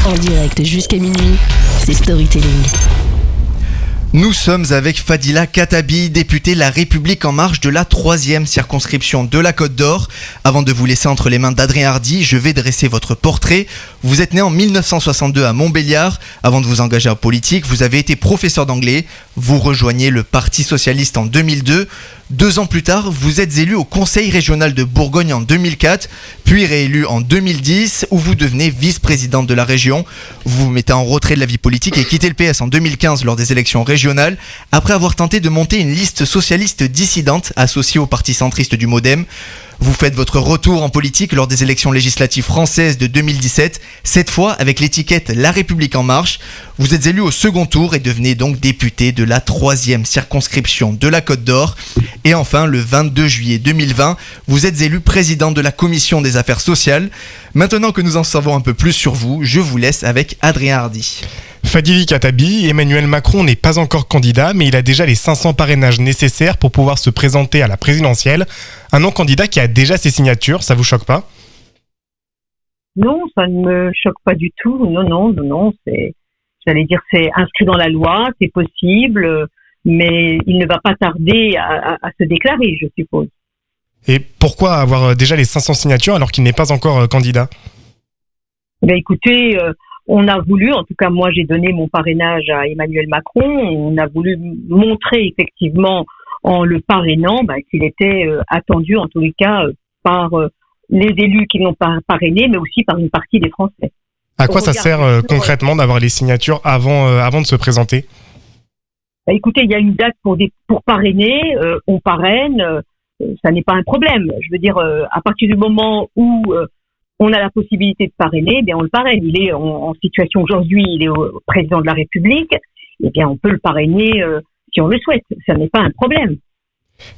En direct jusqu'à minuit, c'est Storytelling. Nous sommes avec Fadila Khattabi, députée La République En Marche de la 3e circonscription de la Côte d'Or. Avant de vous laisser entre les mains d'Adrien Hardy, je vais dresser votre portrait. Vous êtes né en 1962 à Montbéliard. Avant de vous engager en politique, vous avez été professeur d'anglais. Vous rejoignez le Parti Socialiste en 2002. 2 ans plus tard, vous êtes élu au Conseil régional de Bourgogne en 2004, puis réélu en 2010, où vous devenez vice-présidente de la région. Vous vous mettez en retrait de la vie politique et quittez le PS en 2015 lors des élections régionales, après avoir tenté de monter une liste socialiste dissidente associée au parti centriste du MoDem. Vous faites votre retour en politique lors des élections législatives françaises de 2017, cette fois avec l'étiquette La République En Marche. Vous êtes élu au second tour et devenez donc député de la 3e circonscription de la Côte d'Or. Et enfin, le 22 juillet 2020, vous êtes élu président de la Commission des Affaires sociales. Maintenant que nous en savons un peu plus sur vous, je vous laisse avec Adrien Hardy. Fadila Khattabi, Emmanuel Macron n'est pas encore candidat, mais il a déjà les 500 parrainages nécessaires pour pouvoir se présenter à la présidentielle. Un non-candidat qui a déjà ses signatures, ça vous choque pas ? Non, ça ne me choque pas du tout. Non, c'est inscrit dans la loi, c'est possible, mais il ne va pas tarder à se déclarer, je suppose. Et pourquoi avoir déjà les 500 signatures alors qu'il n'est pas encore candidat ? Écoutez, on a voulu, en tout cas moi j'ai donné mon parrainage à Emmanuel Macron, on a voulu montrer effectivement en le parrainant qu'il était attendu en tous les cas par les élus qui l'ont parrainé, mais aussi par une partie des Français. À quoi ça sert concrètement d'avoir les signatures avant de se présenter ? Écoutez, il y a une date pour parrainer, on parraine, ça n'est pas un problème. Je veux dire, à partir du moment où on a la possibilité de parrainer, on le parraine. Il est en situation aujourd'hui, il est au président de la République, on peut le parrainer si on le souhaite. Ça n'est pas un problème.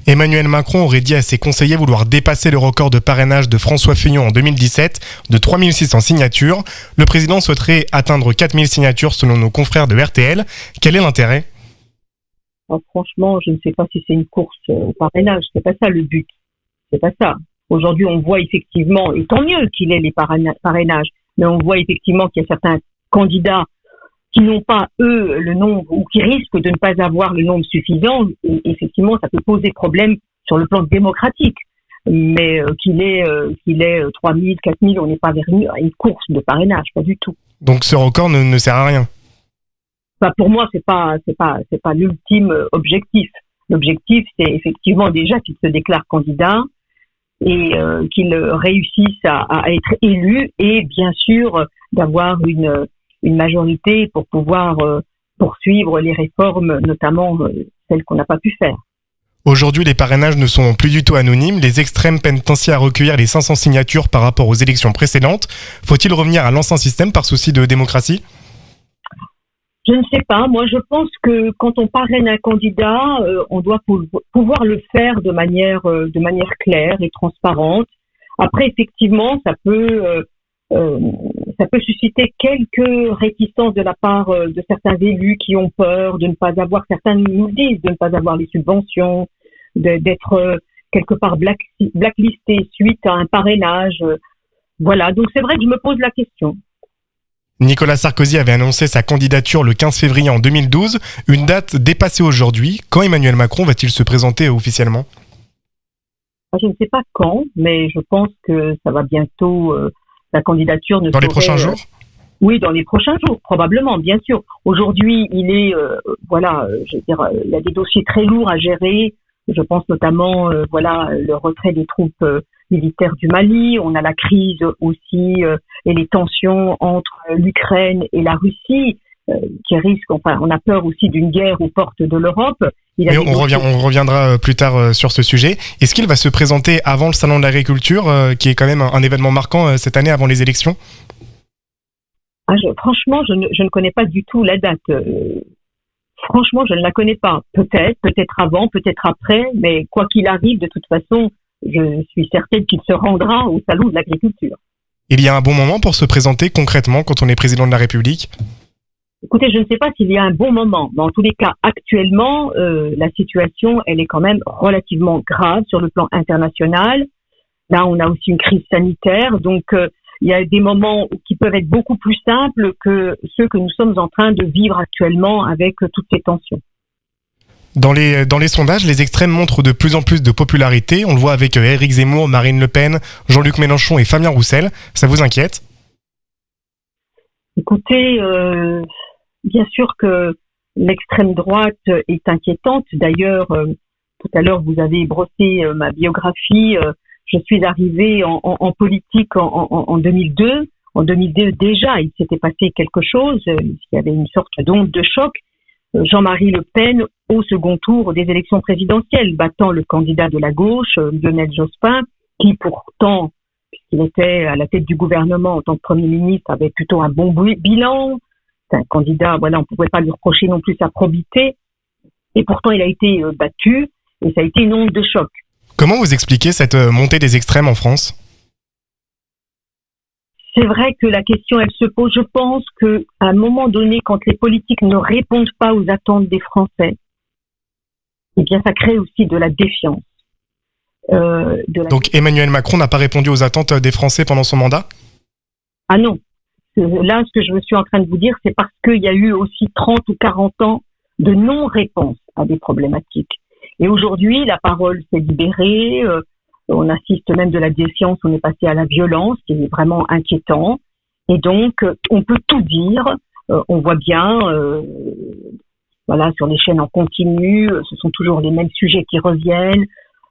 Emmanuel Macron aurait dit à ses conseillers vouloir dépasser le record de parrainage de François Fillon en 2017 de 3600 signatures. Le président souhaiterait atteindre 4000 signatures selon nos confrères de RTL. Quel est l'intérêt ? Franchement, je ne sais pas si c'est une course au parrainage. C'est pas ça le but. C'est pas ça. Aujourd'hui, on voit effectivement, et tant mieux qu'il ait les parrainages, mais on voit effectivement qu'il y a certains candidats qui n'ont pas, eux, le nombre, ou qui risquent de ne pas avoir le nombre suffisant. Et effectivement, ça peut poser problème sur le plan démocratique. Mais qu'il ait 3000, 4000, on n'est pas venu à une course de parrainage, pas du tout. Donc ce record ne sert à rien. Pour moi, c'est pas l'ultime objectif. L'objectif, c'est effectivement déjà qu'il se déclare candidat et qu'il réussisse à être élu et bien sûr d'avoir une majorité pour pouvoir poursuivre les réformes, notamment celles qu'on n'a pas pu faire. Aujourd'hui, les parrainages ne sont plus du tout anonymes. Les extrêmes peinent ainsi à recueillir les 500 signatures par rapport aux élections précédentes. Faut-il revenir à l'ancien système par souci de démocratie ? Je ne sais pas. Moi, je pense que quand on parraine un candidat, on doit pouvoir le faire de manière claire et transparente. Après, effectivement, ça peut susciter quelques réticences de la part de certains élus qui ont peur de ne pas avoir, certains nous disent, de ne pas avoir les subventions, d'être quelque part blacklisté suite à un parrainage. Voilà. Donc, c'est vrai que je me pose la question. Nicolas Sarkozy avait annoncé sa candidature le 15 février en 2012, une date dépassée aujourd'hui. Quand Emmanuel Macron va-t-il se présenter officiellement ? Je ne sais pas quand, mais je pense que ça va bientôt, la candidature ne Dans les prochains jours ? Oui, dans les prochains jours, probablement, bien sûr. Aujourd'hui, il est, il y a des dossiers très lourds à gérer. Je pense notamment, le retrait des troupes militaires du Mali. On a la crise aussi et les tensions entre l'Ukraine et la Russie qui risquent. Enfin, on a peur aussi d'une guerre aux portes de l'Europe. Mais on reviendra plus tard sur ce sujet. Est-ce qu'il va se présenter avant le salon de l'agriculture, qui est quand même un événement marquant cette année avant les élections ? Franchement, je ne connais pas du tout la date. Franchement, je ne la connais pas. Peut-être avant, peut-être après, mais quoi qu'il arrive, de toute façon, je suis certaine qu'il se rendra au salon de l'agriculture. Il y a un bon moment pour se présenter concrètement quand on est président de la République ? Écoutez, je ne sais pas s'il y a un bon moment, mais en tous les cas, actuellement, la situation, elle est quand même relativement grave sur le plan international. Là, on a aussi une crise sanitaire, donc il y a des moments qui peuvent être beaucoup plus simples que ceux que nous sommes en train de vivre actuellement avec toutes ces tensions. Dans les sondages, les extrêmes montrent de plus en plus de popularité. On le voit avec Éric Zemmour, Marine Le Pen, Jean-Luc Mélenchon et Fabien Roussel. Ça vous inquiète ? Écoutez, bien sûr que l'extrême droite est inquiétante. D'ailleurs, tout à l'heure, vous avez brossé ma biographie. Je suis arrivée en politique en 2002. En 2002, déjà, il s'était passé quelque chose. Il y avait une sorte d'onde de choc. Jean-Marie Le Pen au second tour des élections présidentielles, battant le candidat de la gauche, Lionel Jospin, qui pourtant, puisqu'il était à la tête du gouvernement en tant que Premier ministre, avait plutôt un bon bilan. C'est un candidat, voilà, on ne pouvait pas lui reprocher non plus sa probité. Et pourtant, il a été battu et ça a été une onde de choc. Comment vous expliquez cette montée des extrêmes en France ? C'est vrai que la question, elle se pose. Je pense qu'à un moment donné, quand les politiques ne répondent pas aux attentes des Français, eh bien, ça crée aussi de la défiance. Donc Emmanuel Macron n'a pas répondu aux attentes des Français pendant son mandat ? Ah non. Là, ce que je suis en train de vous dire, c'est parce qu'il y a eu aussi 30 ou 40 ans de non-réponse à des problématiques. Et aujourd'hui, la parole s'est libérée. On assiste même de la défiance, on est passé à la violence, qui est vraiment inquiétant. Et donc, on peut tout dire. On voit bien, voilà, sur les chaînes en continu, ce sont toujours les mêmes sujets qui reviennent.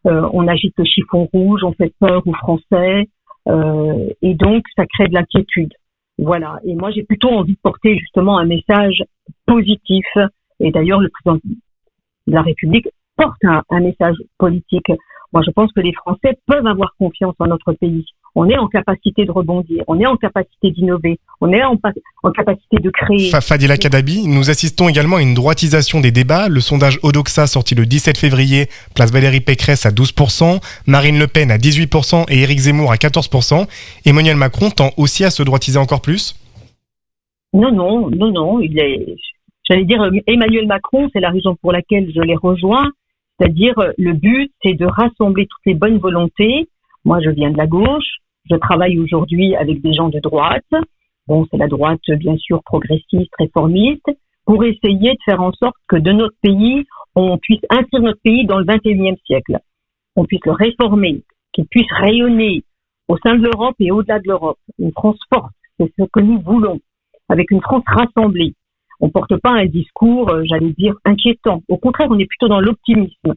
On agite le chiffon rouge, on fait peur aux Français. Et donc, ça crée de l'inquiétude. Voilà. Et moi, j'ai plutôt envie de porter justement un message positif. Et d'ailleurs, le président de la République porte un message politique. Moi, je pense que les Français peuvent avoir confiance en notre pays. On est en capacité de rebondir, on est en capacité d'innover, on est en capacité de créer. Fadila Khattabi, nous assistons également à une droitisation des débats. Le sondage Odoxa sorti le 17 février place Valérie Pécresse à 12%, Marine Le Pen à 18% et Éric Zemmour à 14%. Emmanuel Macron tend aussi à se droitiser encore plus ? Non. J'allais dire, Emmanuel Macron, c'est la raison pour laquelle je l'ai rejoint. C'est-à-dire, le but, c'est de rassembler toutes les bonnes volontés. Moi, je viens de la gauche. Je travaille aujourd'hui avec des gens de droite. Bon, c'est la droite, bien sûr, progressiste, réformiste, pour essayer de faire en sorte que de notre pays, on puisse inscrire notre pays dans le 21e siècle. On puisse le réformer, qu'il puisse rayonner au sein de l'Europe et au-delà de l'Europe. Une France forte, c'est ce que nous voulons, avec une France rassemblée. On porte pas un discours, j'allais dire, inquiétant. Au contraire, on est plutôt dans l'optimisme.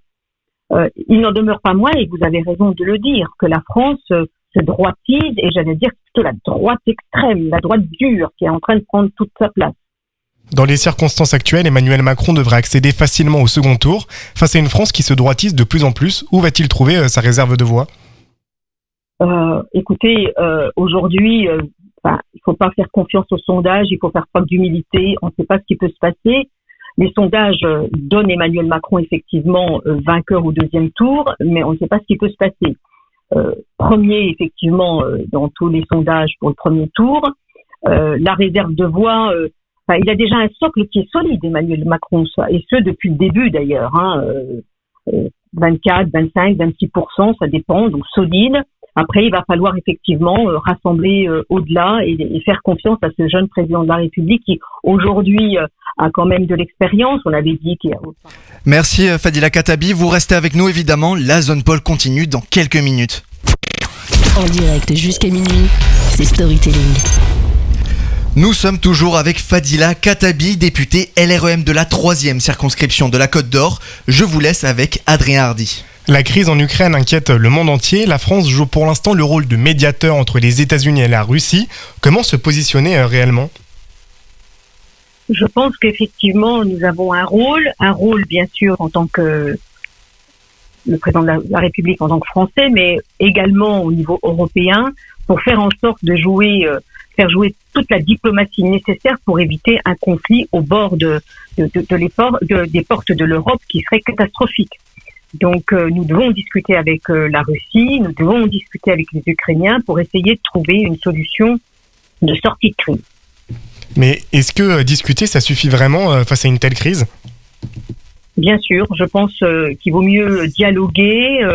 Il n'en demeure pas moins, et vous avez raison de le dire, que la France se droitise, et j'allais dire plutôt la droite extrême, la droite dure, qui est en train de prendre toute sa place. Dans les circonstances actuelles, Emmanuel Macron devrait accéder facilement au second tour. Face à une France qui se droitise de plus en plus, où va-t-il trouver sa réserve de voix ? Écoutez, aujourd'hui... il faut pas faire confiance aux sondages, il faut faire preuve d'humilité, on ne sait pas ce qui peut se passer. Les sondages donnent Emmanuel Macron effectivement vainqueur au deuxième tour, mais on ne sait pas ce qui peut se passer. Premier, effectivement, dans tous les sondages pour le premier tour. La réserve de voix, il a déjà un socle qui est solide, Emmanuel Macron, et ce depuis le début d'ailleurs. 24, 25, 26%, ça dépend, donc solide. Après, il va falloir effectivement rassembler au-delà et faire confiance à ce jeune président de la République qui, aujourd'hui, a quand même de l'expérience. On avait dit qu'il y a... Merci Fadila Khattabi. Vous restez avec nous, évidemment. La Zone Pôle continue dans quelques minutes. En direct jusqu'à minuit, c'est Storytelling. Nous sommes toujours avec Fadila Khattabi, députée LREM de la 3e circonscription de la Côte d'Or. Je vous laisse avec Adrien Hardy. La crise en Ukraine inquiète le monde entier. La France joue pour l'instant le rôle de médiateur entre les États-Unis et la Russie. Comment se positionner réellement ? Je pense qu'effectivement, nous avons un rôle bien sûr en tant que le président de la République en tant que Français, mais également au niveau européen, pour faire en sorte de faire jouer toute la diplomatie nécessaire pour éviter un conflit au bord des portes de l'Europe qui serait catastrophique. Donc, nous devons discuter avec la Russie, nous devons discuter avec les Ukrainiens pour essayer de trouver une solution de sortie de crise. Mais est-ce que discuter, ça suffit vraiment face à une telle crise ? Bien sûr, je pense qu'il vaut mieux dialoguer,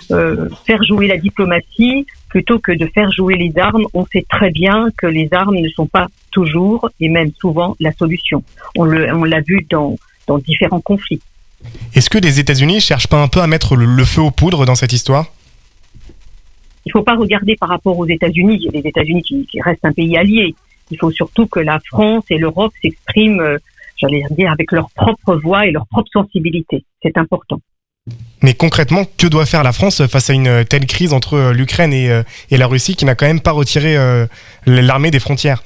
faire jouer la diplomatie plutôt que de faire jouer les armes. On sait très bien que les armes ne sont pas toujours et même souvent la solution. On l'a vu dans différents conflits. Est-ce que les États-Unis cherchent pas un peu à mettre le feu aux poudres dans cette histoire ? Il ne faut pas regarder par rapport aux États-Unis. Les États-Unis qui restent un pays allié. Il faut surtout que la France et l'Europe s'expriment, j'allais dire, avec leur propre voix et leur propre sensibilité. C'est important. Mais concrètement, que doit faire la France face à une telle crise entre l'Ukraine et la Russie qui n'a quand même pas retiré l'armée des frontières ?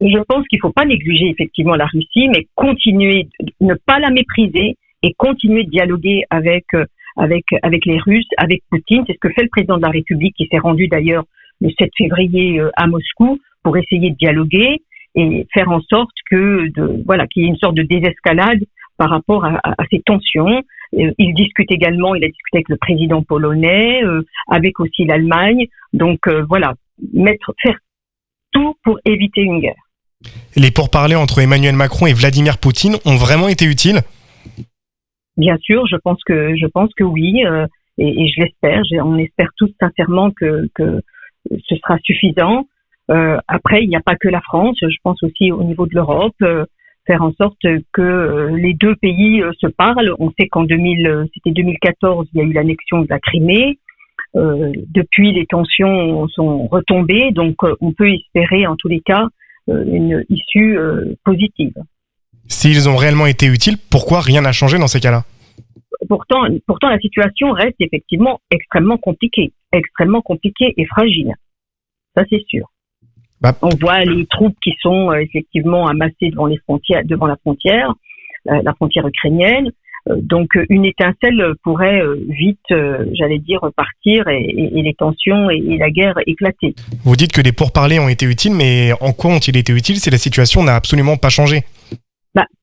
Je pense qu'il ne faut pas négliger effectivement la Russie, mais continuer, ne pas la mépriser et continuer de dialoguer avec les Russes, avec Poutine. C'est ce que fait le président de la République qui s'est rendu d'ailleurs le 7 février à Moscou pour essayer de dialoguer et faire en sorte qu'il y ait une sorte de désescalade par rapport à ces tensions. Il a discuté avec le président polonais, avec aussi l'Allemagne. Donc faire tout pour éviter une guerre. Les pourparlers entre Emmanuel Macron et Vladimir Poutine ont vraiment été utiles ? Bien sûr, je pense que oui, et je l'espère. On espère tous sincèrement que ce sera suffisant. Après, il n'y a pas que la France. Je pense aussi au niveau de l'Europe, faire en sorte que les deux pays se parlent. On sait qu'en 2014, il y a eu l'annexion de la Crimée. Depuis, les tensions sont retombées, donc on peut espérer en tous les cas une issue positive. S'ils ont réellement été utiles, pourquoi rien n'a changé dans ces cas-là ? Pourtant, la situation reste effectivement extrêmement compliquée et fragile. Ça, c'est sûr. On voit les troupes qui sont effectivement amassées devant la frontière ukrainienne. Donc, une étincelle pourrait vite, partir et les tensions et la guerre éclater. Vous dites que les pourparlers ont été utiles, mais en quoi ont-ils été utiles si la situation n'a absolument pas changé ?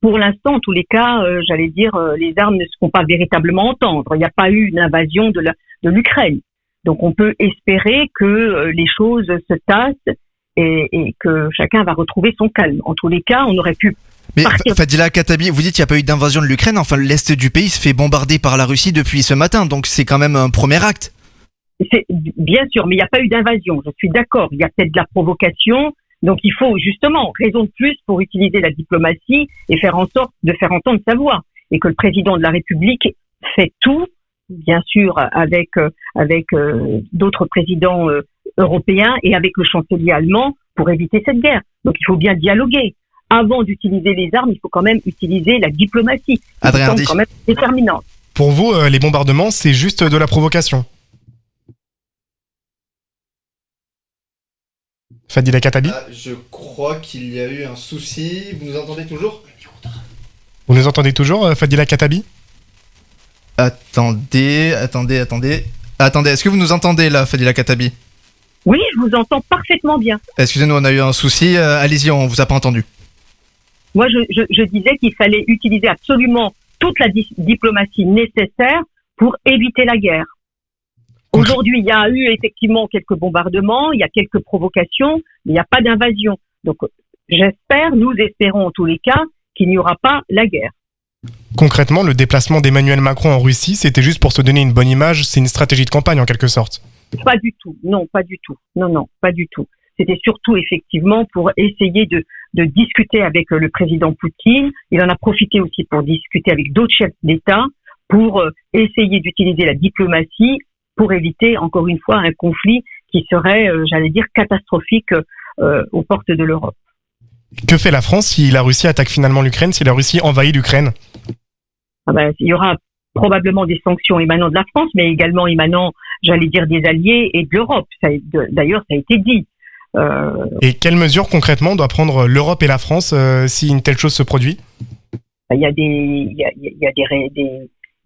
Pour l'instant, en tous les cas, les armes ne se font pas véritablement entendre. Il n'y a pas eu une invasion de l'Ukraine. Donc, on peut espérer que les choses se tassent et que chacun va retrouver son calme. En tous les cas, on aurait pu... Mais Fadila Khattabi, vous dites qu'il n'y a pas eu d'invasion de l'Ukraine, enfin l'Est du pays se fait bombarder par la Russie depuis ce matin, donc c'est quand même un premier acte. C'est, bien sûr, mais il n'y a pas eu d'invasion, je suis d'accord, il y a peut-être de la provocation, donc il faut justement raison de plus pour utiliser la diplomatie et faire en sorte de faire entendre sa voix, et que le président de la République fait tout, bien sûr avec d'autres présidents européens et avec le chancelier allemand pour éviter cette guerre. Donc il faut bien dialoguer. Avant d'utiliser les armes, il faut quand même utiliser la diplomatie. Adrien Hardy. C'est quand même déterminant. Pour vous, les bombardements, c'est juste de la provocation ? Fadila Khattabi ? Je crois qu'il y a eu un souci. Vous nous entendez toujours ? Vous nous entendez toujours, Fadila Khattabi ? Attendez, est-ce que vous nous entendez là, Fadila Khattabi ? Oui, je vous entends parfaitement bien. Excusez-nous, on a eu un souci. Allez-y, on vous a pas entendu. Moi, je disais qu'il fallait utiliser absolument toute la diplomatie nécessaire pour éviter la guerre. Aujourd'hui, il y a eu effectivement quelques bombardements, il y a quelques provocations, mais il n'y a pas d'invasion. Donc, nous espérons en tous les cas qu'il n'y aura pas la guerre. Concrètement, le déplacement d'Emmanuel Macron en Russie, c'était juste pour se donner une bonne image, c'est une stratégie de campagne en quelque sorte. Pas du tout, non, pas du tout. Non, pas du tout. C'était surtout effectivement pour essayer de discuter avec le président Poutine. Il en a profité aussi pour discuter avec d'autres chefs d'État pour essayer d'utiliser la diplomatie pour éviter encore une fois un conflit qui serait, catastrophique aux portes de l'Europe. Que fait la France si la Russie attaque finalement l'Ukraine, si la Russie envahit l'Ukraine ? Il y aura probablement des sanctions émanant de la France, mais également émanant, des alliés et de l'Europe. D'ailleurs, ça a été dit. Et quelles mesures concrètement doivent prendre l'Europe et la France si une telle chose se produit ? Il y a des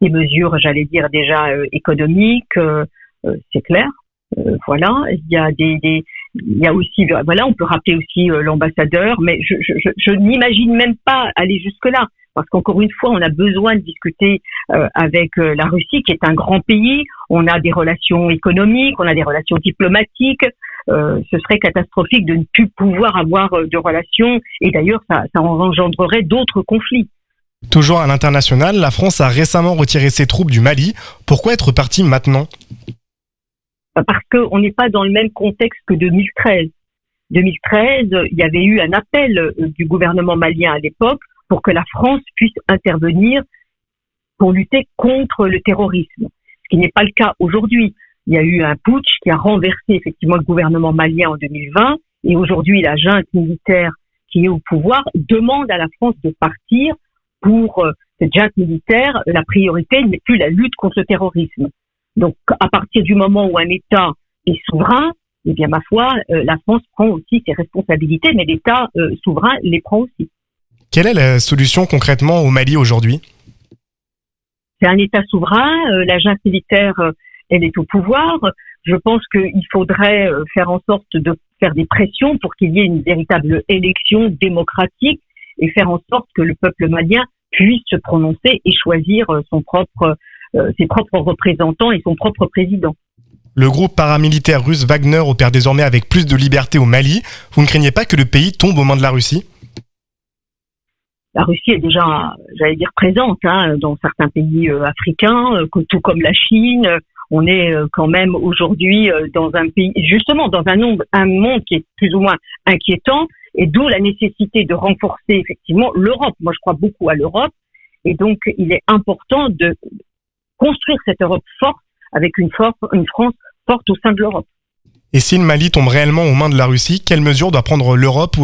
mesures, déjà économiques, c'est clair. Il y a aussi, on peut rappeler aussi l'ambassadeur, mais je n'imagine même pas aller jusque là. Parce qu'encore une fois, on a besoin de discuter avec la Russie, qui est un grand pays. On a des relations économiques, on a des relations diplomatiques. Ce serait catastrophique de ne plus pouvoir avoir de relations. Et d'ailleurs, ça engendrerait d'autres conflits. Toujours à l'international, la France a récemment retiré ses troupes du Mali. Pourquoi être parti maintenant ? Parce qu'on n'est pas dans le même contexte que 2013. 2013, il y avait eu un appel du gouvernement malien à l'époque pour que la France puisse intervenir pour lutter contre le terrorisme, ce qui n'est pas le cas aujourd'hui. Il y a eu un putsch qui a renversé effectivement le gouvernement malien en 2020 et aujourd'hui la junte militaire qui est au pouvoir demande à la France de partir. Pour cette junte militaire, la priorité n'est plus la lutte contre le terrorisme. Donc à partir du moment où un État est souverain, eh bien ma foi, la France prend aussi ses responsabilités, mais l'État souverain les prend aussi. Quelle est la solution concrètement au Mali aujourd'hui ? C'est un État souverain, la junte militaire, elle est au pouvoir. Je pense qu'il faudrait faire en sorte de faire des pressions pour qu'il y ait une véritable élection démocratique et faire en sorte que le peuple malien puisse se prononcer et choisir ses propres représentants et son propre président. Le groupe paramilitaire russe Wagner opère désormais avec plus de liberté au Mali. Vous ne craignez pas que le pays tombe aux mains de la Russie ? La Russie est déjà, j'allais dire, présente dans certains pays africains, tout comme la Chine. On est quand même aujourd'hui dans un pays, justement dans un monde qui est plus ou moins inquiétant, et d'où la nécessité de renforcer effectivement l'Europe. Moi, je crois beaucoup à l'Europe, et donc il est important de construire cette Europe forte avec une France forte au sein de l'Europe. Et si le Mali tombe réellement aux mains de la Russie, quelles mesures doit prendre l'Europe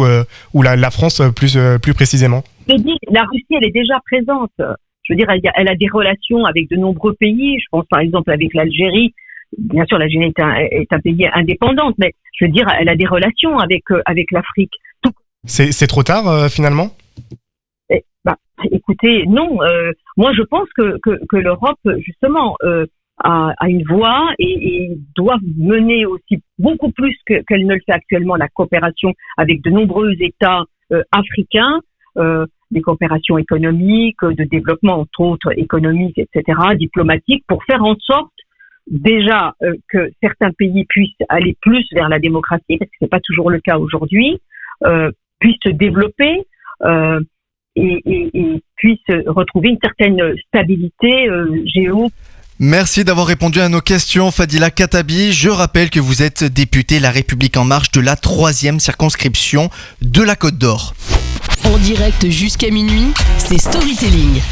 ou la France plus précisément ? Je dis, la Russie, elle est déjà présente. Je veux dire, elle a des relations avec de nombreux pays. Je pense par exemple avec l'Algérie. Bien sûr, l'Algérie est un pays indépendant, mais je veux dire, elle a des relations avec l'Afrique. C'est trop tard finalement ? Écoutez, non. Moi, je pense que l'Europe, justement, a une voix et doit mener aussi beaucoup plus qu'elle ne le fait actuellement la coopération avec de nombreux États africains, des coopérations économiques, de développement entre autres économiques, etc., diplomatiques, pour faire en sorte déjà que certains pays puissent aller plus vers la démocratie, parce que c'est pas toujours le cas aujourd'hui, puissent se développer et puissent retrouver une certaine stabilité Merci d'avoir répondu à nos questions, Fadila Khattabi. Je rappelle que vous êtes députée La République En Marche de la 3e circonscription de la Côte d'Or. En direct jusqu'à minuit, c'est Storytelling.